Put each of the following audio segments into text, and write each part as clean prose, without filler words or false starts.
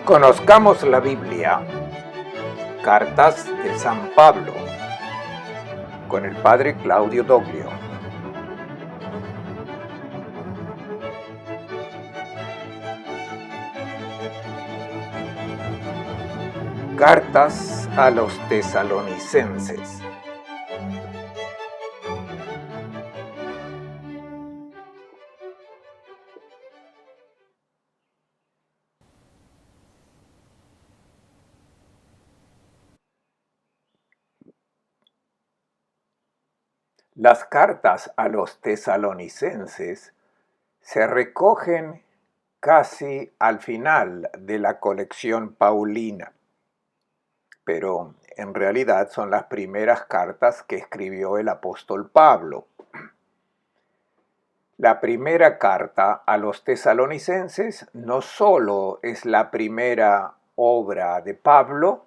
Conozcamos la Biblia. Cartas de San Pablo, con el padre Claudio Doglio. Cartas a los tesalonicenses. Las cartas a los tesalonicenses se recogen casi al final de la colección paulina, pero en realidad son las primeras cartas que escribió el apóstol Pablo. La primera carta a los tesalonicenses no solo es la primera obra de Pablo,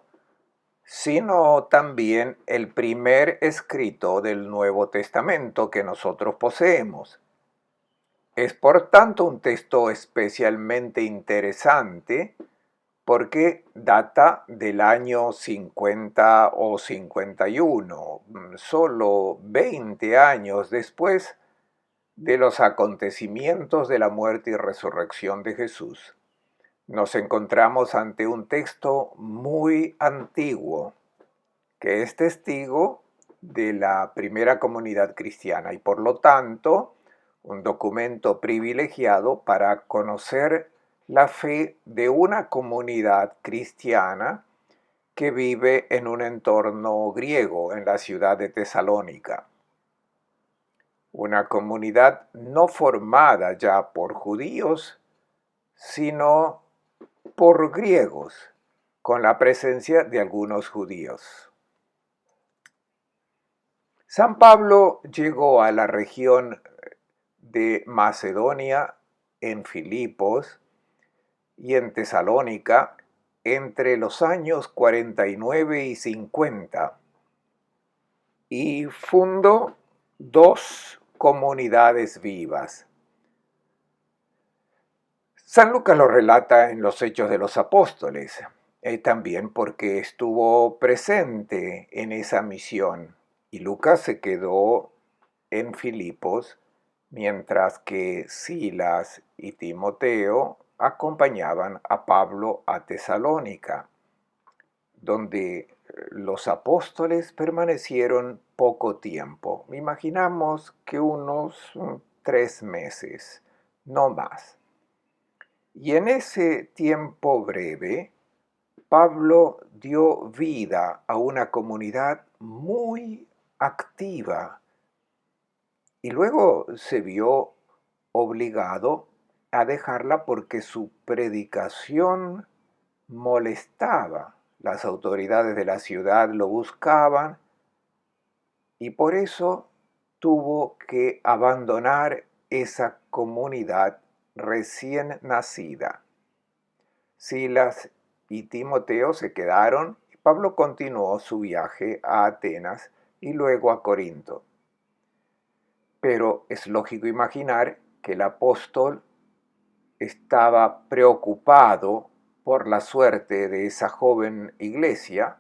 sino también el primer escrito del Nuevo Testamento que nosotros poseemos. Es por tanto un texto especialmente interesante porque data del año 50 o 51, solo 20 años después de los acontecimientos de la muerte y resurrección de Jesús. Nos encontramos ante un texto muy antiguo, que es testigo de la primera comunidad cristiana y por lo tanto un documento privilegiado para conocer la fe de una comunidad cristiana que vive en un entorno griego en la ciudad de Tesalónica. Una comunidad no formada ya por judíos, sino por griegos, con la presencia de algunos judíos. San Pablo llegó a la región de Macedonia, en Filipos y en Tesalónica entre los años 49 y 50 y fundó dos comunidades vivas. San Lucas lo relata en los Hechos de los Apóstoles, también porque estuvo presente en esa misión. Y Lucas se quedó en Filipos, mientras que Silas y Timoteo acompañaban a Pablo a Tesalónica, donde los apóstoles permanecieron poco tiempo. Imaginamos que unos 3 meses, no más. Y en ese tiempo breve, Pablo dio vida a una comunidad muy activa y luego se vio obligado a dejarla porque su predicación molestaba. Las autoridades de la ciudad lo buscaban y por eso tuvo que abandonar esa comunidad recién nacida. Silas y Timoteo se quedaron y Pablo continuó su viaje a Atenas y luego a Corinto. Pero es lógico imaginar que el apóstol estaba preocupado por la suerte de esa joven iglesia,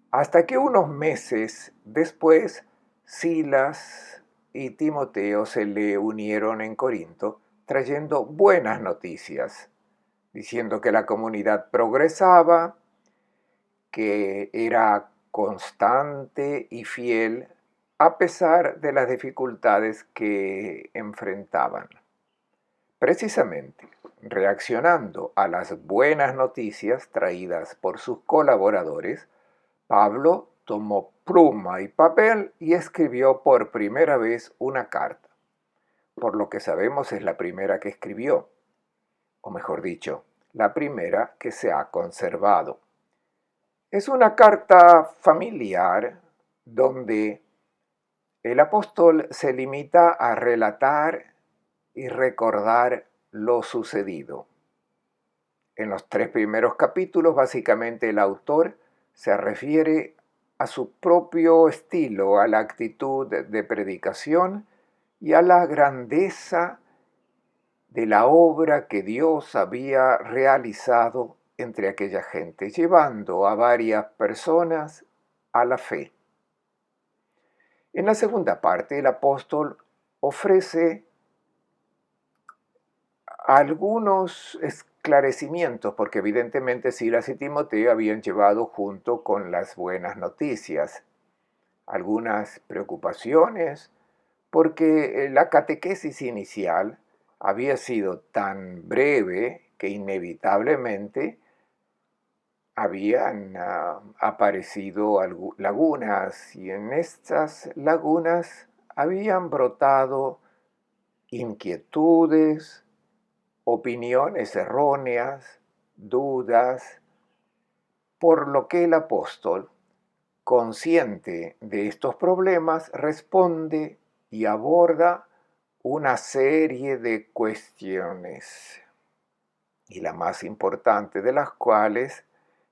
hasta que unos meses después Silas y Timoteo se le unieron en Corinto, trayendo buenas noticias, diciendo que la comunidad progresaba, que era constante y fiel a pesar de las dificultades que enfrentaban. Precisamente, reaccionando a las buenas noticias traídas por sus colaboradores, Pablo tomó pluma y papel y escribió por primera vez una carta. Por lo que sabemos es la primera que escribió, o mejor dicho, la primera que se ha conservado. Es una carta familiar donde el apóstol se limita a relatar y recordar lo sucedido. En los 3 primeros capítulos, básicamente el autor se refiere a su propio estilo, a la actitud de predicación y a la grandeza de la obra que Dios había realizado entre aquella gente, llevando a varias personas a la fe. En la segunda parte, el apóstol ofrece algunos esclarecimientos, porque evidentemente Silas y Timoteo habían llevado junto con las buenas noticias algunas preocupaciones, porque la catequesis inicial había sido tan breve que inevitablemente habían aparecido lagunas, y en estas lagunas habían brotado inquietudes, opiniones erróneas, dudas, por lo que el apóstol, consciente de estos problemas, responde y aborda una serie de cuestiones, y la más importante de las cuales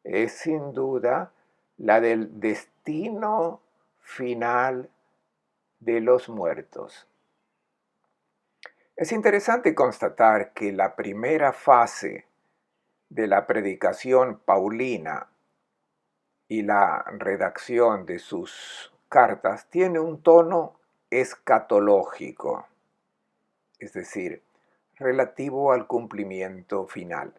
es sin duda la del destino final de los muertos. Es interesante constatar que la primera fase de la predicación paulina y la redacción de sus cartas tiene un tono escatológico, es decir, relativo al cumplimiento final.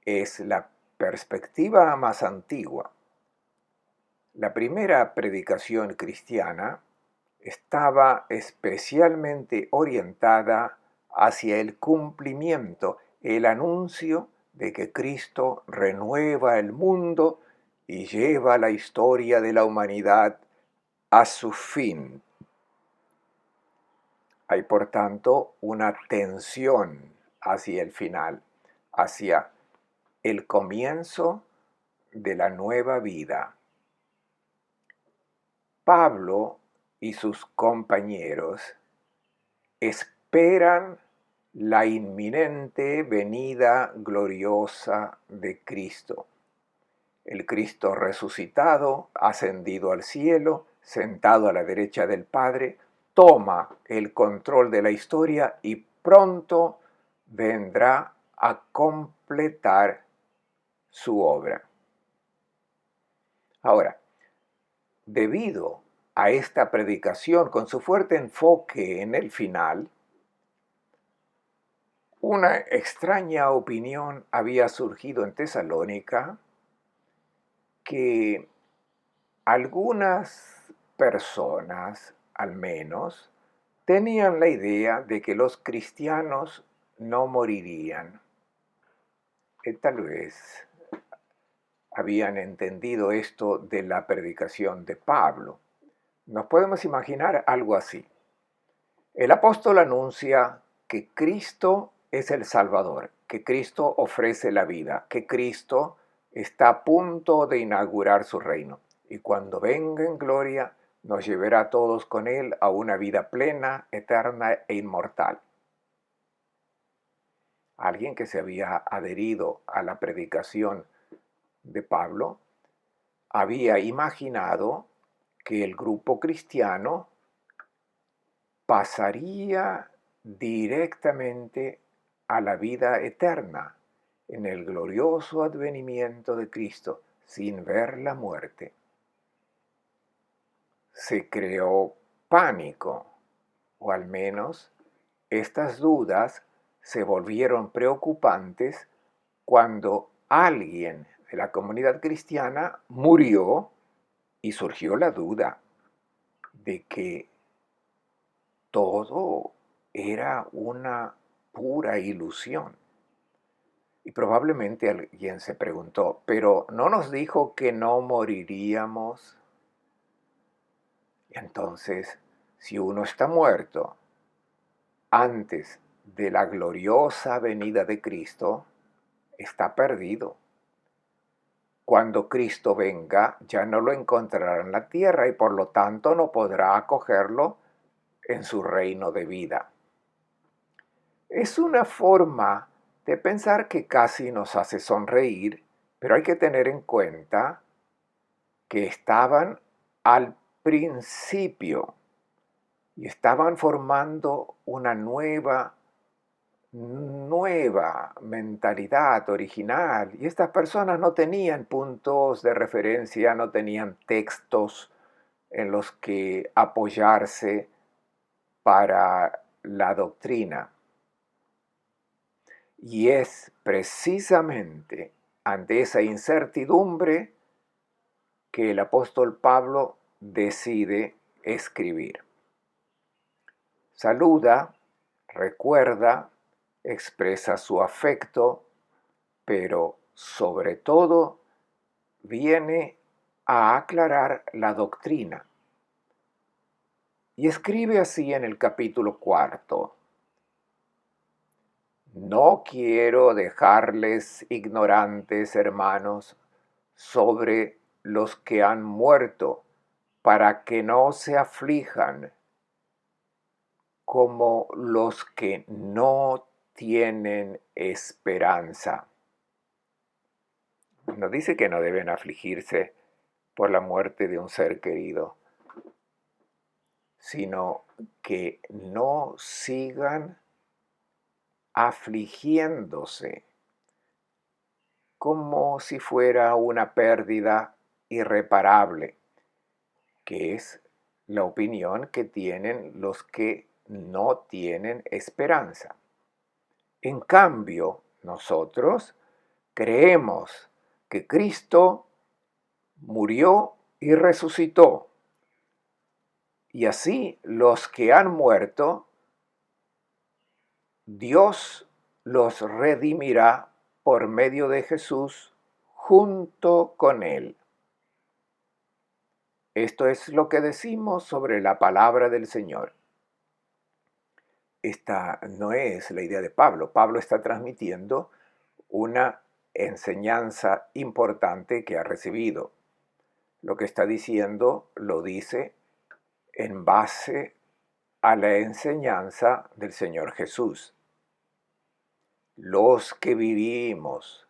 Es la perspectiva más antigua. La primera predicación cristiana estaba especialmente orientada hacia el cumplimiento, el anuncio de que Cristo renueva el mundo y lleva la historia de la humanidad a su fin. Hay, por tanto, una tensión hacia el final, hacia el comienzo de la nueva vida. Pablo y sus compañeros esperan la inminente venida gloriosa de Cristo. El Cristo resucitado, ascendido al cielo, sentado a la derecha del Padre, toma el control de la historia y pronto vendrá a completar su obra. Ahora, debido a esta predicación, con su fuerte enfoque en el final, una extraña opinión había surgido en Tesalónica, que algunas personas, al menos, tenían la idea de que los cristianos no morirían. Que tal vez habían entendido esto de la predicación de Pablo. Nos podemos imaginar algo así. El apóstol anuncia que Cristo es el Salvador, que Cristo ofrece la vida, que Cristo está a punto de inaugurar su reino. Y cuando venga en gloria, nos llevará a todos con Él a una vida plena, eterna e inmortal. Alguien que se había adherido a la predicación de Pablo había imaginado que el grupo cristiano pasaría directamente a la vida eterna en el glorioso advenimiento de Cristo sin ver la muerte. Se creó pánico, o al menos estas dudas se volvieron preocupantes cuando alguien de la comunidad cristiana murió y surgió la duda de que todo era una pura ilusión. Y probablemente alguien se preguntó, ¿pero no nos dijo que no moriríamos? Entonces, si uno está muerto antes de la gloriosa venida de Cristo, está perdido. Cuando Cristo venga, ya no lo encontrará en la tierra y por lo tanto no podrá acogerlo en su reino de vida. Es una forma de pensar que casi nos hace sonreír, pero hay que tener en cuenta que estaban al principio y estaban formando una nueva nueva mentalidad original y estas personas no tenían puntos de referencia, no tenían textos en los que apoyarse para la doctrina. Y es precisamente ante esa incertidumbre que el apóstol Pablo decide escribir. Saluda, recuerda, expresa su afecto, pero sobre todo viene a aclarar la doctrina. Y escribe así en el capítulo 4: No quiero dejarles ignorantes, hermanos, sobre los que han muerto, para que no se aflijan como los que no tienen esperanza. No dice que no deben afligirse por la muerte de un ser querido, sino que no sigan afligiéndose como si fuera una pérdida irreparable, que es la opinión que tienen los que no tienen esperanza. En cambio, nosotros creemos que Cristo murió y resucitó, y así los que han muerto, Dios los redimirá por medio de Jesús junto con Él. Esto es lo que decimos sobre la palabra del Señor. Esta no es la idea de Pablo. Pablo está transmitiendo una enseñanza importante que ha recibido. Lo que está diciendo lo dice en base a la enseñanza del Señor Jesús. Los que vivimos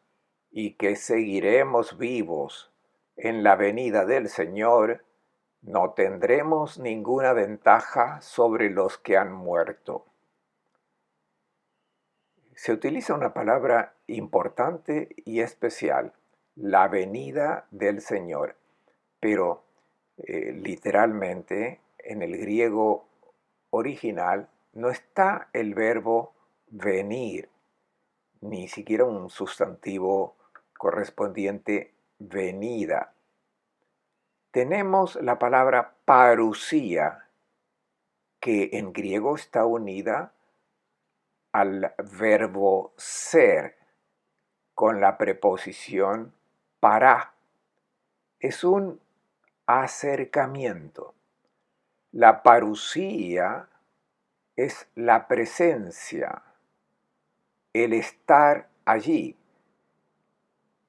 y que seguiremos vivos en la venida del Señor, no tendremos ninguna ventaja sobre los que han muerto. Se utiliza una palabra importante y especial, la venida del Señor, pero literalmente en el griego original no está el verbo venir, ni siquiera un sustantivo correspondiente venida. Tenemos la palabra parusía, que en griego está unida al verbo ser con la preposición para. Es un acercamiento. La parusía es la presencia, el estar allí.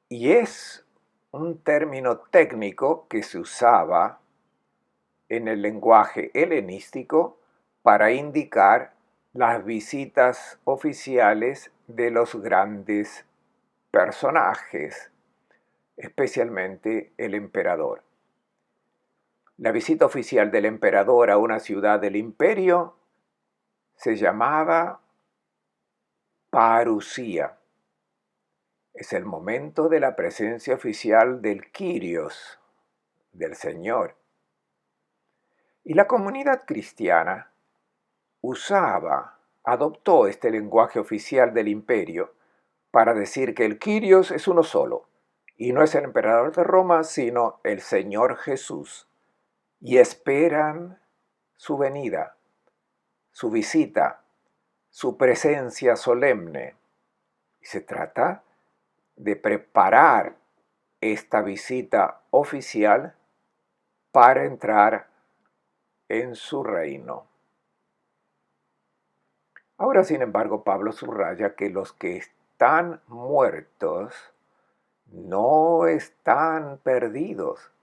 Y es un término técnico que se usaba en el lenguaje helenístico para indicar las visitas oficiales de los grandes personajes, especialmente el emperador. La visita oficial del emperador a una ciudad del imperio se llamaba parusía. Es el momento de la presencia oficial del Kyrios, del Señor. Y la comunidad cristiana adoptó este lenguaje oficial del imperio para decir que el Kyrios es uno solo, y no es el emperador de Roma, sino el Señor Jesús, y esperan su venida, su visita, su presencia solemne. Y se trata de preparar esta visita oficial para entrar en su reino. Ahora, sin embargo, Pablo subraya que los que están muertos no están perdidos,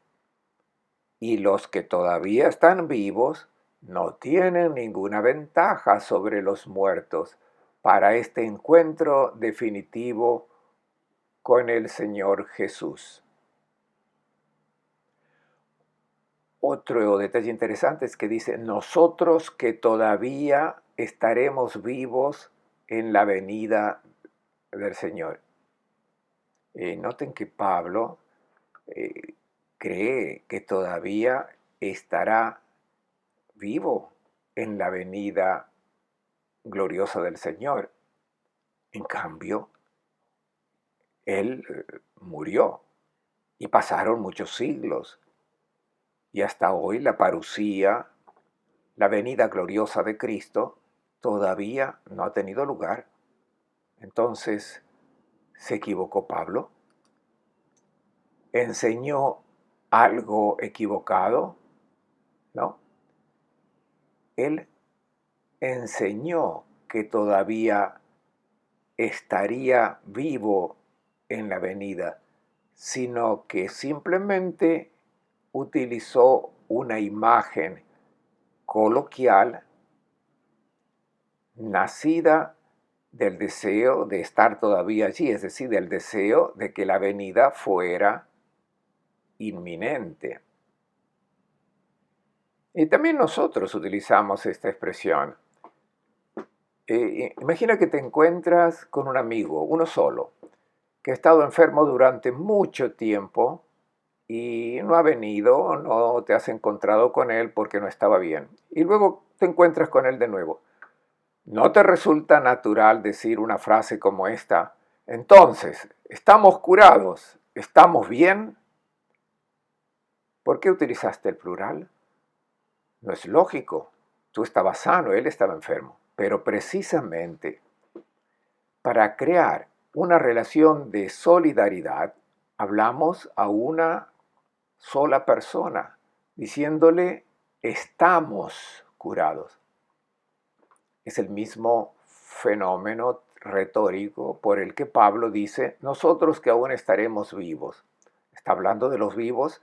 y los que todavía están vivos no tienen ninguna ventaja sobre los muertos para este encuentro definitivo con el Señor Jesús. Otro detalle interesante es que dice, nosotros que todavía estaremos vivos en la venida del Señor. Noten que Pablo eh, cree que todavía estará vivo en la venida gloriosa del Señor. En cambio, él murió y pasaron muchos siglos y hasta hoy la parucía, la venida gloriosa de Cristo, todavía no ha tenido lugar. Entonces, ¿se equivocó Pablo? ¿Enseñó algo equivocado? No. Él enseñó que todavía estaría vivo en la venida, sino que simplemente utilizó una imagen coloquial nacida del deseo de estar todavía allí, es decir, del deseo de que la venida fuera inminente. Y también nosotros utilizamos esta expresión. Imagina que te encuentras con un amigo, uno solo, que ha estado enfermo durante mucho tiempo y no ha venido, no te has encontrado con él porque no estaba bien. Y luego te encuentras con él de nuevo. ¿No te resulta natural decir una frase como esta? Entonces, ¿estamos curados? ¿Estamos bien? ¿Por qué utilizaste el plural? No es lógico. Tú estabas sano, él estaba enfermo. Pero precisamente para crear una relación de solidaridad, hablamos a una sola persona, diciéndole, estamos curados. Es el mismo fenómeno retórico por el que Pablo dice, nosotros que aún estaremos vivos. Está hablando de los vivos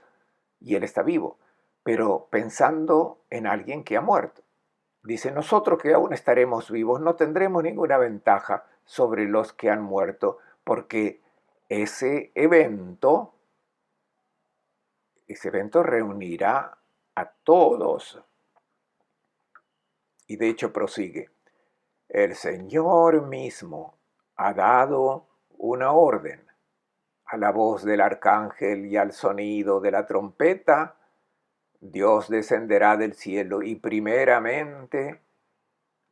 y él está vivo, pero pensando en alguien que ha muerto. Dice, nosotros que aún estaremos vivos no tendremos ninguna ventaja sobre los que han muerto, porque ese evento reunirá a todos. Y de hecho prosigue, el Señor mismo ha dado una orden. A la voz del arcángel y al sonido de la trompeta, Dios descenderá del cielo y primeramente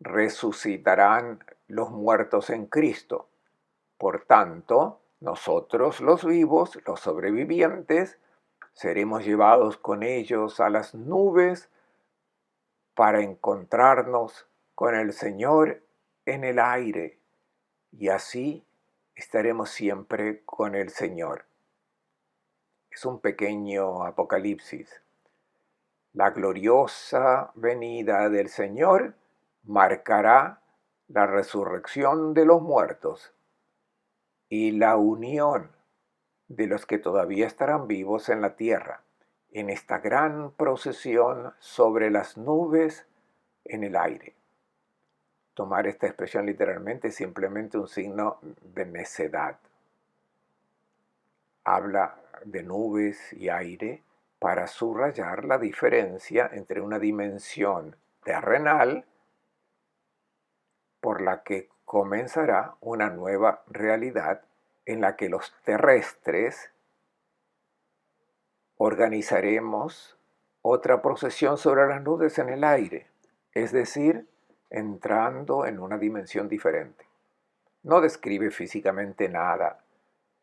resucitarán los muertos en Cristo. Por tanto, nosotros los vivos, los sobrevivientes, seremos llevados con ellos a las nubes para encontrarnos con el Señor en el aire, y así estaremos siempre con el Señor. Es un pequeño apocalipsis. La gloriosa venida del Señor marcará la resurrección de los muertos y la unión de los que todavía estarán vivos en la tierra, en esta gran procesión sobre las nubes en el aire. Tomar esta expresión literalmente es simplemente un signo de necedad. Habla de nubes y aire para subrayar la diferencia entre una dimensión terrenal por la que comenzará una nueva realidad en la que los terrestres organizaremos otra procesión sobre las nubes en el aire, es decir, entrando en una dimensión diferente. No describe físicamente nada,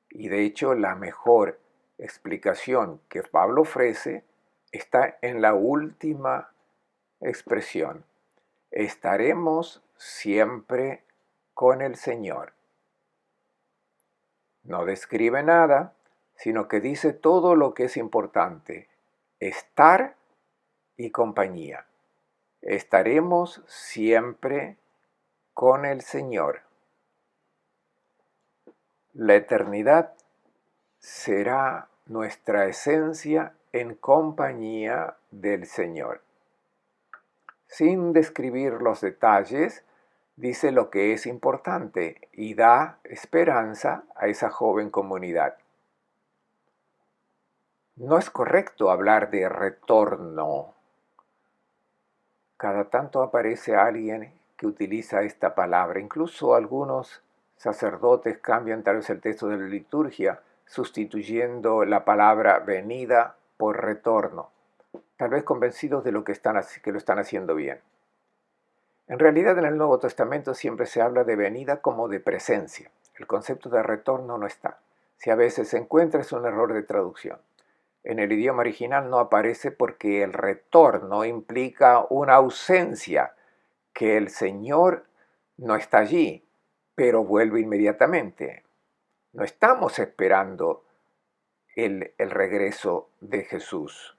y de hecho la mejor explicación que Pablo ofrece está en la última expresión. Estaremos siempre con el Señor. No describe nada, sino que dice todo lo que es importante. Estar y compañía. Estaremos siempre con el Señor. La eternidad será nuestra esencia en compañía del Señor. Sin describir los detalles, dice lo que es importante y da esperanza a esa joven comunidad. No es correcto hablar de retorno. Cada tanto aparece alguien que utiliza esta palabra. Incluso algunos sacerdotes cambian tal vez el texto de la liturgia, sustituyendo la palabra venida por retorno, tal vez convencidos de que lo están haciendo bien. En realidad, en el Nuevo Testamento siempre se habla de venida como de presencia. El concepto de retorno no está. Si a veces se encuentra, es un error de traducción. En el idioma original no aparece porque el retorno implica una ausencia, que el Señor no está allí, pero vuelve inmediatamente. No estamos esperando el regreso de Jesús.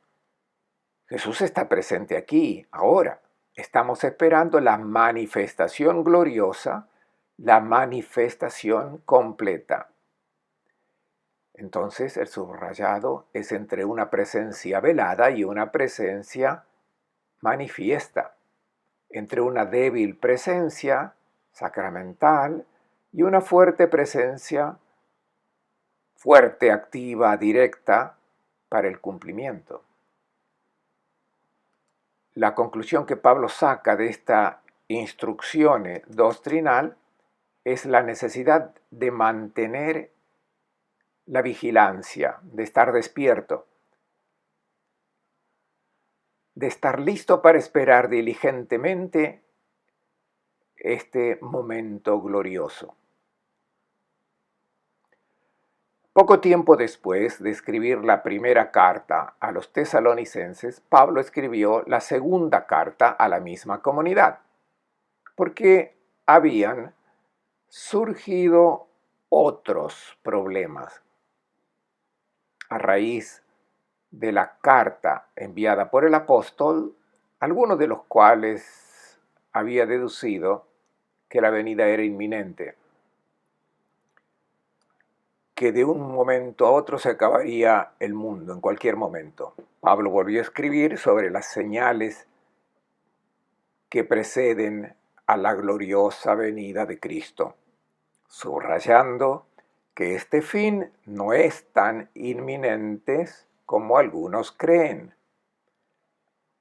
Jesús está presente aquí, ahora. Estamos esperando la manifestación gloriosa, la manifestación completa. Entonces el subrayado es entre una presencia velada y una presencia manifiesta, entre una débil presencia sacramental y una fuerte presencia, fuerte, activa, directa, para el cumplimiento. La conclusión que Pablo saca de esta instrucción doctrinal es la necesidad de mantener la vigilancia, de estar despierto, de estar listo para esperar diligentemente este momento glorioso. Poco tiempo después de escribir la primera carta a los tesalonicenses, Pablo escribió la segunda carta a la misma comunidad, porque habían surgido otros problemas. A raíz de la carta enviada por el apóstol, algunos de los cuales había deducido que la venida era inminente, que de un momento a otro se acabaría el mundo, en cualquier momento. Pablo volvió a escribir sobre las señales que preceden a la gloriosa venida de Cristo, subrayando que este fin no es tan inminente como algunos creen.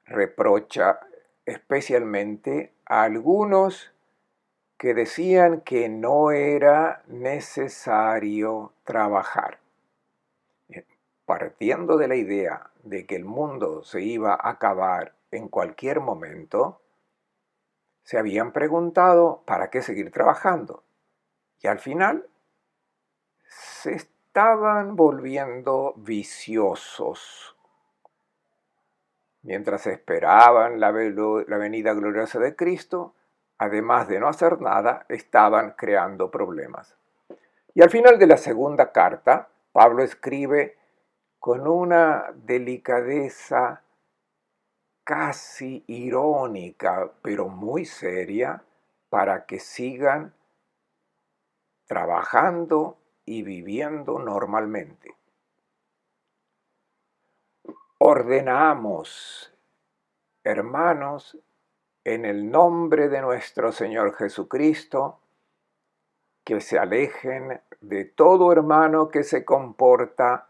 Reprocha especialmente a algunos que decían que no era necesario trabajar. Partiendo de la idea de que el mundo se iba a acabar en cualquier momento, se habían preguntado para qué seguir trabajando. Y al final se estaban volviendo viciosos. Mientras esperaban la venida gloriosa de Cristo, además de no hacer nada, estaban creando problemas. Y al final de la segunda carta, Pablo escribe con una delicadeza casi irónica, pero muy seria, para que sigan trabajando y viviendo normalmente. Ordenamos, hermanos, en el nombre de nuestro Señor Jesucristo, que se alejen de todo hermano que se comporta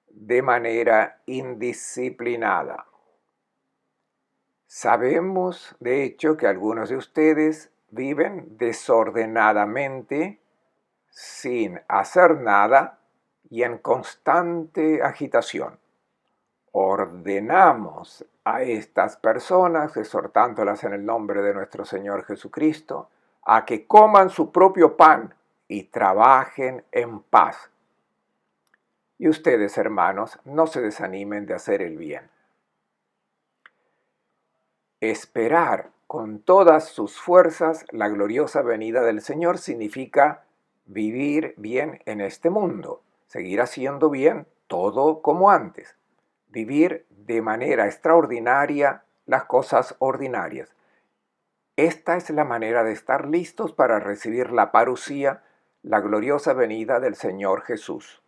de manera indisciplinada. Sabemos, de hecho, que algunos de ustedes viven desordenadamente, sin hacer nada y en constante agitación. Ordenamos a estas personas, exhortándolas en el nombre de nuestro Señor Jesucristo, a que coman su propio pan y trabajen en paz. Y ustedes, hermanos, no se desanimen de hacer el bien. Esperar con todas sus fuerzas la gloriosa venida del Señor significa vivir bien en este mundo, seguir haciendo bien todo como antes, vivir de manera extraordinaria las cosas ordinarias. Esta es la manera de estar listos para recibir la parusía, la gloriosa venida del Señor Jesús.